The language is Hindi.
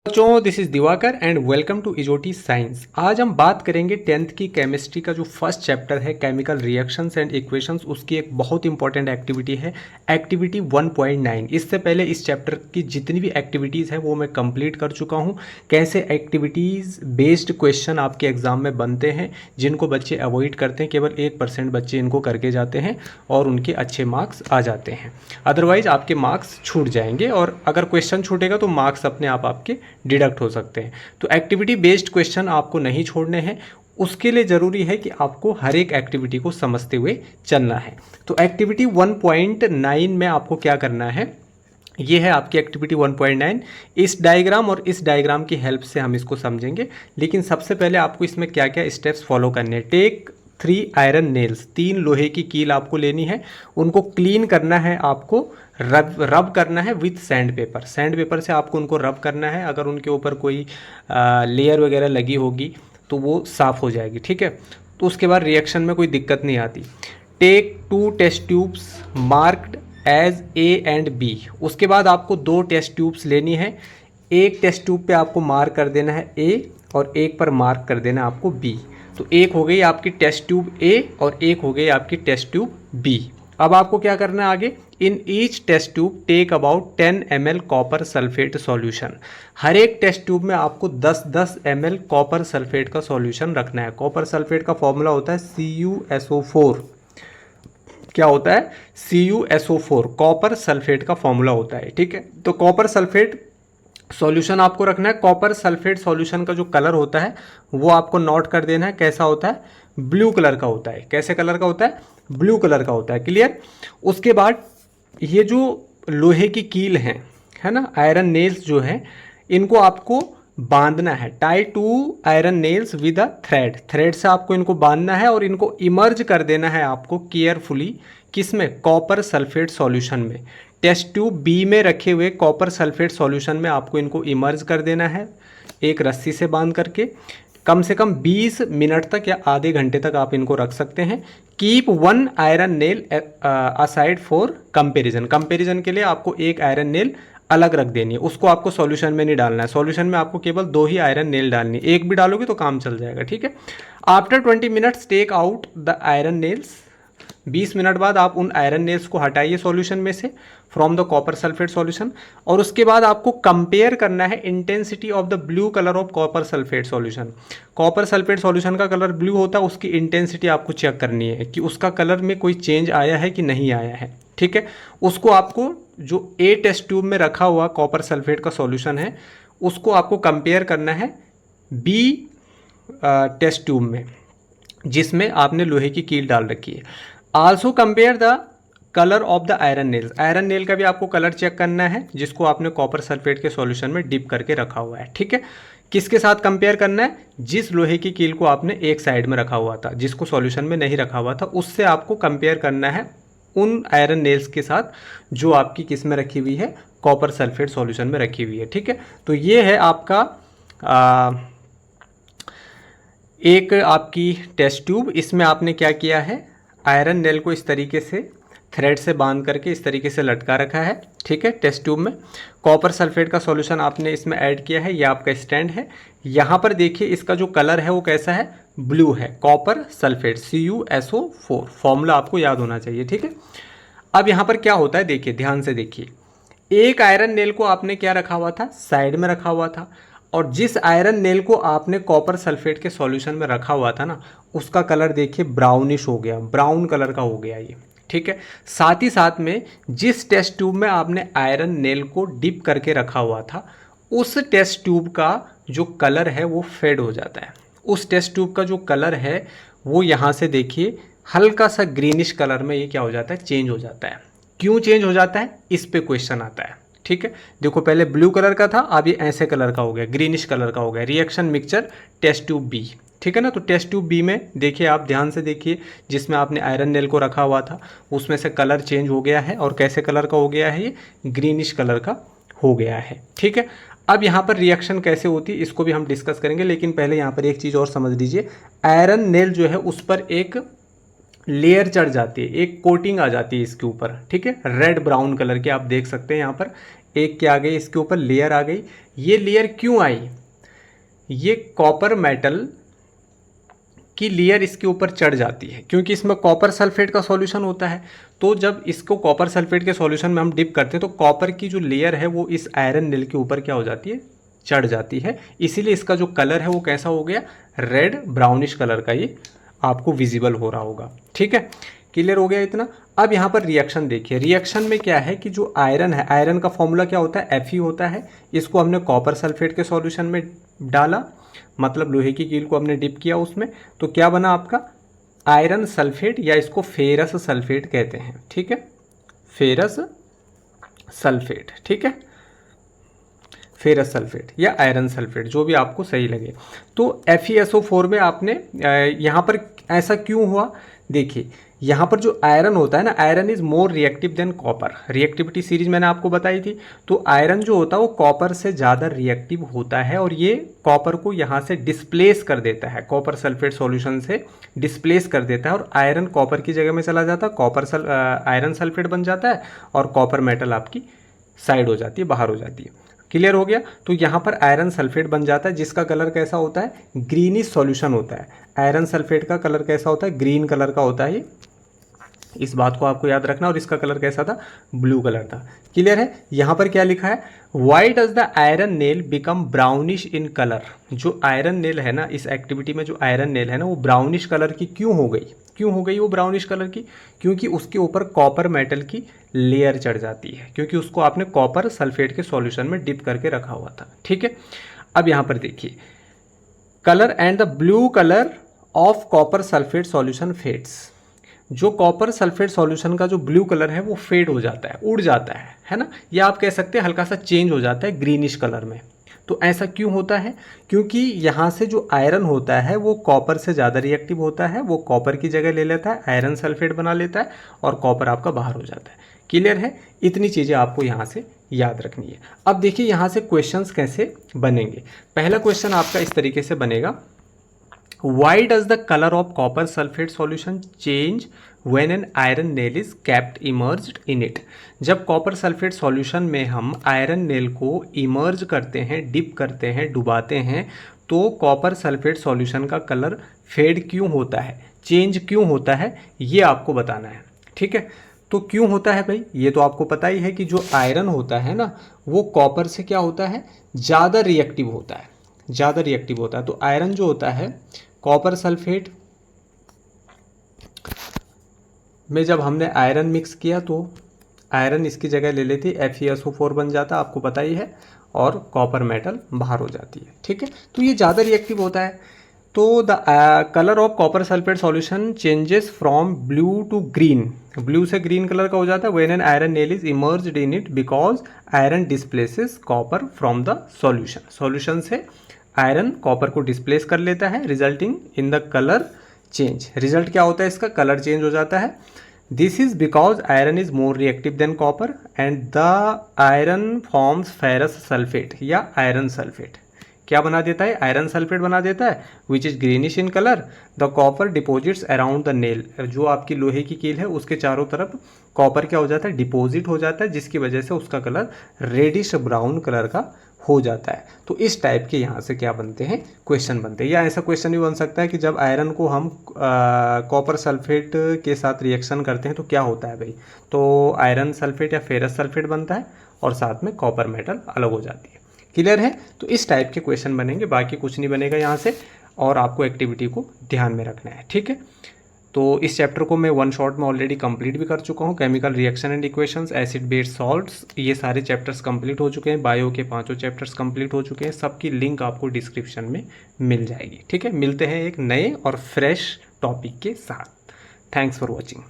बच्चों, this is Divakar and welcome to इजोटी साइंस। आज हम बात करेंगे 10th की केमिस्ट्री का जो फर्स्ट चैप्टर है केमिकल रिएक्शंस एंड इक्वेशंस, उसकी एक बहुत इंपॉर्टेंट एक्टिविटी है एक्टिविटी 1.9। इससे पहले इस चैप्टर की जितनी भी एक्टिविटीज़ है वो मैं कंप्लीट कर चुका हूँ। कैसे एक्टिविटीज़ बेस्ड क्वेश्चन आपके एग्जाम में बनते हैं जिनको बच्चे अवॉइड करते हैं, केवल 1% बच्चे इनको करके जाते हैं और उनके अच्छे मार्क्स आ जाते हैं। अदरवाइज आपके मार्क्स छूट जाएंगे और अगर क्वेश्चन छूटेगा तो मार्क्स अपने आप आपके डिडक्ट हो सकते हैं। तो एक्टिविटी बेस्ड क्वेश्चन आपको नहीं छोड़ने हैं, उसके लिए ज़रूरी है कि आपको हर एक एक्टिविटी को समझते हुए चलना है। तो एक्टिविटी 1.9 में आपको क्या करना है, ये है आपकी एक्टिविटी 1.9। इस डायग्राम और इस डायग्राम की हेल्प से हम इसको समझेंगे, लेकिन सबसे पहले आपको इसमें क्या क्या स्टेप्स फॉलो करने हैं। टेक 3 आयरन नेल्स, 3 लोहे की कील आपको लेनी है, उनको क्लीन करना है, आपको रब करना है with sand paper. Sand paper से आपको उनको रब करना है, अगर उनके ऊपर कोई लेयर वगैरह लगी होगी तो वो साफ़ हो जाएगी, ठीक है। तो उसके बाद रिएक्शन में कोई दिक्कत नहीं आती। Take 2 test tubes marked as A and B. उसके बाद आपको 2 टेस्ट ट्यूब्स लेनी है, एक टेस्ट ट्यूब पे आपको मार्क कर देना है ए और एक पर मार्क कर देना है आपको बी। तो एक हो गई आपकी टेस्ट ट्यूब ए और एक हो गई आपकी टेस्ट ट्यूब बी। अब आपको क्या करना है आगे, in each test tube take about 10 ml copper sulphate solution. हर एक टेस्ट ट्यूब में आपको 10-10 ml कॉपर सल्फेट का सॉल्यूशन रखना है। कॉपर सल्फेट का फॉर्मूला होता है CuSO4। क्या होता है? CuSO4 कॉपर सल्फेट का फॉर्मूला होता है, ठीक है। तो कॉपर सल्फेट सॉल्यूशन आपको रखना है। कॉपर सल्फेट सॉल्यूशन का जो कलर होता है वो आपको नोट कर देना है, कैसा होता है? ब्लू कलर का होता है। कैसे कलर का होता है? ब्लू कलर का होता है। क्लियर? उसके बाद ये जो लोहे की कील है ना, आयरन नेल्स जो है, इनको आपको बांधना है। Tie 2 iron nails with a thread से आपको इनको बांधना है और इनको इमर्ज कर देना है आपको केयरफुली। किसमें? कॉपर सल्फेट सॉल्यूशन में। टेस्ट ट्यूब बी में रखे हुए कॉपर सल्फेट सॉल्यूशन में आपको इनको इमर्ज कर देना है एक रस्सी से बांध करके। कम से कम 20 मिनट तक या आधे घंटे तक आप इनको रख सकते हैं। Keep 1 iron nail aside for comparison. Comparison के लिए आपको एक आयरन नेल अलग रख देनी है, उसको आपको सॉल्यूशन में नहीं डालना है। सॉल्यूशन में आपको केवल 2 ही आयरन नेल डालनी है, एक भी डालोगे तो काम चल जाएगा, ठीक है। After 20 minutes take out the iron nails. 20 minute बाद आप उन आयरन नेल्स को हटाइए सॉल्यूशन में से, from the copper sulphate solution. और उसके बाद आपको कंपेयर करना है intensity of the blue colour of copper sulphate solution. Copper sulphate solution का कलर ब्लू होता है, उसकी इंटेंसिटी आपको चेक करनी है कि उसका कलर में कोई चेंज आया है कि नहीं आया है, ठीक है। उसको आपको जो ए टेस्ट ट्यूब में रखा हुआ कॉपर सल्फेट का सॉल्यूशन है उसको आपको कंपेयर करना है बी टेस्ट ट्यूब में जिसमें आपने लोहे की कील डाल रखी है। Also compare the colour of the iron nails. Iron nail का भी आपको कलर चेक करना है जिसको आपने कॉपर सल्फेट के सॉल्यूशन में डिप करके रखा हुआ है, ठीक है। किसके साथ कंपेयर करना है? जिस लोहे की कील को आपने एक साइड में रखा हुआ था, जिसको सॉल्यूशन में नहीं रखा हुआ था, उससे आपको कंपेयर करना है उन आयरन नेल्स के साथ जो आपकी किस में रखी हुई है? कॉपर सल्फेट सॉल्यूशन में रखी हुई है, ठीक है। तो ये है आपका एक आपकी टेस्ट ट्यूब। इसमें आपने क्या किया है, आयरन नेल को इस तरीके से थ्रेड से बांध करके इस तरीके से लटका रखा है, ठीक है। टेस्ट ट्यूब में कॉपर सल्फेट का सॉल्यूशन आपने इसमें ऐड किया है, ये आपका स्टैंड है। यहाँ पर देखिए इसका जो कलर है वो कैसा है? ब्लू है। कॉपर सल्फेट CuSO4 फॉर्मूला आपको याद होना चाहिए, ठीक है। अब यहाँ पर क्या होता है देखिए, ध्यान से देखिए। एक आयरन नेल को आपने क्या रखा हुआ था? साइड में रखा हुआ था। और जिस आयरन नेल को आपने कॉपर सल्फेट के सॉल्यूशन में रखा हुआ था ना, उसका कलर देखिए ब्राउनिश हो गया, ब्राउन कलर का हो गया ये, ठीक है। साथ ही साथ में जिस टेस्ट ट्यूब में आपने आयरन नेल को डिप करके रखा हुआ था उस टेस्ट ट्यूब का जो कलर है वो फेड हो जाता है। उस टेस्ट ट्यूब का जो कलर है वो यहाँ से देखिए हल्का सा ग्रीनिश कलर में ये क्या हो जाता है? चेंज हो जाता है। क्यों चेंज हो जाता है? इस पे क्वेश्चन आता है, ठीक है। देखो पहले ब्लू कलर का था, अब ये ऐसे कलर का हो गया, ग्रीनिश कलर का हो गया। Reaction mixture test tube B, ठीक है ना। तो टेस्ट ट्यूब बी में देखिए, आप ध्यान से देखिए, जिसमें आपने आयरन नेल को रखा हुआ था उसमें से कलर चेंज हो गया है। और कैसे कलर का हो गया है? ये ग्रीनिश कलर का हो गया है, ठीक है। अब यहाँ पर रिएक्शन कैसे होती है इसको भी हम डिस्कस करेंगे, लेकिन पहले यहाँ पर एक चीज़ और समझ लीजिए। आयरन नेल जो है उस पर एक लेयर चढ़ जाती है, एक कोटिंग आ जाती है इसके ऊपर, ठीक है। रेड ब्राउन कलर की आप देख सकते हैं यहाँ पर एक क्या आ गई, इसके ऊपर लेयर आ गई। ये लेयर क्यों आई, ये कॉपर मेटल की लेयर इसके ऊपर चढ़ जाती है क्योंकि इसमें कॉपर सल्फेट का सॉल्यूशन होता है। तो जब इसको कॉपर सल्फेट के सॉल्यूशन में हम डिप करते हैं तो कॉपर की जो लेयर है वो इस आयरन नील के ऊपर क्या हो जाती है, चढ़ जाती है। इसीलिए इसका जो कलर है वो कैसा हो गया, रेड ब्राउनिश कलर का ये आपको विजिबल हो रहा होगा। ठीक है, क्लियर हो गया इतना। अब यहाँ पर रिएक्शन देखिए, रिएक्शन में क्या है कि जो आयरन है, आयरन का फॉर्मूला क्या होता है, Fe होता है। इसको हमने कॉपर सल्फेट के सॉल्यूशन में डाला, मतलब लोहे की कील को हमने डिप किया उसमें, तो क्या बना आपका आयरन सल्फेट, या इसको फेरस सल्फेट कहते हैं। ठीक है, फेरस सल्फेट। ठीक है, फेरस सल्फेट या आयरन सल्फेट, जो भी आपको सही लगे। तो FeSO4 में आपने यहाँ पर ऐसा क्यों हुआ, देखिए यहाँ पर जो आयरन होता है ना, iron is more reactive than copper. Reactivity series मैंने आपको बताई थी। तो आयरन जो होता है वो कॉपर से ज़्यादा रिएक्टिव होता है और ये कॉपर को यहाँ से डिस्प्लेस कर देता है, कॉपर सल्फेट सॉल्यूशन से डिस्प्लेस कर देता है और आयरन कॉपर की जगह में चला जाता है, आयरन सल्फेट बन जाता है और कॉपर मेटल आपकी साइड हो जाती है, बाहर हो जाती है। क्लियर हो गया। तो यहाँ पर आयरन सल्फेट बन जाता है जिसका कलर कैसा होता है, ग्रीनिश सॉल्यूशन होता है। आयरन सल्फेट का कलर कैसा होता है, ग्रीन कलर का होता है। इस बात को आपको याद रखना। और इसका कलर कैसा था, ब्लू कलर था। क्लियर है। यहाँ पर क्या लिखा है, why does the iron nail become brownish in colour. जो आयरन नेल है ना, इस एक्टिविटी में जो आयरन नेल है ना वो ब्राउनिश कलर की क्यों हो गई, क्यों हो गई वो ब्राउनिश कलर की, क्योंकि उसके ऊपर कॉपर मेटल की लेयर चढ़ जाती है, क्योंकि उसको आपने कॉपर सल्फेट के सॉल्यूशन में डिप करके रखा हुआ था। ठीक है। अब यहाँ पर देखिए, colour and the blue colour of copper sulphate solution fades. जो कॉपर सल्फेट सॉल्यूशन का जो ब्लू कलर है वो फेड हो जाता है, उड़ जाता है ना, या आप कह सकते हैं हल्का सा चेंज हो जाता है ग्रीनिश कलर में। तो ऐसा क्यों होता है, क्योंकि यहाँ से जो आयरन होता है वो कॉपर से ज़्यादा रिएक्टिव होता है, वो कॉपर की जगह ले लेता है, आयरन सल्फेट बना लेता है और कॉपर आपका बाहर हो जाता है। क्लियर है। इतनी चीज़ें आपको यहाँ से याद रखनी है। अब देखिए यहाँ से क्वेश्चंस कैसे बनेंगे। पहला क्वेश्चन आपका इस तरीके से बनेगा, Why does the color of copper sulfate solution change when an iron nail is kept immersed in it? जब कॉपर सल्फेट सॉल्यूशन में हम आयरन नेल को इमर्ज करते हैं, डिप करते हैं, डुबाते हैं, तो कॉपर सल्फेट सॉल्यूशन का कलर फेड क्यों होता है, चेंज क्यों होता है, ये आपको बताना है। ठीक है। तो क्यों होता है भाई, ये तो आपको पता ही है कि जो आयरन होता है ना वो कॉपर से क्या होता है, ज़्यादा रिएक्टिव होता है, ज़्यादा रिएक्टिव होता है। तो आयरन जो होता है कॉपर सल्फेट में जब हमने आयरन मिक्स किया तो आयरन इसकी जगह ले लेती, FeSO4 बन जाता, आपको पता ही है, और कॉपर मेटल बाहर हो जाती है। ठीक है। तो ये ज़्यादा रिएक्टिव होता है। तो the colour of copper sulphate solution changes from blue to green, blue से ग्रीन कलर का हो जाता है when an iron nail is immersed in it because iron displaces copper from the solution. Solution से आयरन कॉपर को डिस्प्लेस कर लेता है, resulting in the colour change. Result क्या होता है इसका, कलर चेंज हो जाता है। This is because iron is more reactive than copper and the iron forms ferrous sulphate या आयरन सल्फेट। क्या बना देता है, आयरन सल्फेट बना देता है, which is greenish in colour. The copper deposits around the nail, जो आपकी लोहे की कील है उसके चारों तरफ कॉपर क्या हो जाता है, डिपोजिट हो जाता है, जिसकी वजह से उसका कलर रेडिश ब्राउन कलर का हो जाता है। तो इस टाइप के यहाँ से क्या बनते हैं, क्वेश्चन बनते हैं। या ऐसा क्वेश्चन भी बन सकता है कि जब आयरन को हम कॉपर सल्फेट के साथ रिएक्शन करते हैं तो क्या होता है भाई, तो आयरन सल्फेट या फेरस सल्फेट बनता है और साथ में कॉपर मेटल अलग हो जाती है। क्लियर है। तो इस टाइप के क्वेश्चन बनेंगे, बाकी कुछ नहीं बनेगा यहाँ से, और आपको एक्टिविटी को ध्यान में रखना है। ठीक है। तो इस चैप्टर को मैं वन शॉट में ऑलरेडी कंप्लीट भी कर चुका हूँ। Chemical reaction and equations, acid base salts, ये सारे चैप्टर्स कंप्लीट हो चुके हैं। बायो के 5 चैप्टर्स कंप्लीट हो चुके हैं। सबकी लिंक आपको डिस्क्रिप्शन में मिल जाएगी। ठीक है। मिलते हैं एक नए और फ्रेश टॉपिक के साथ। Thanks for watching.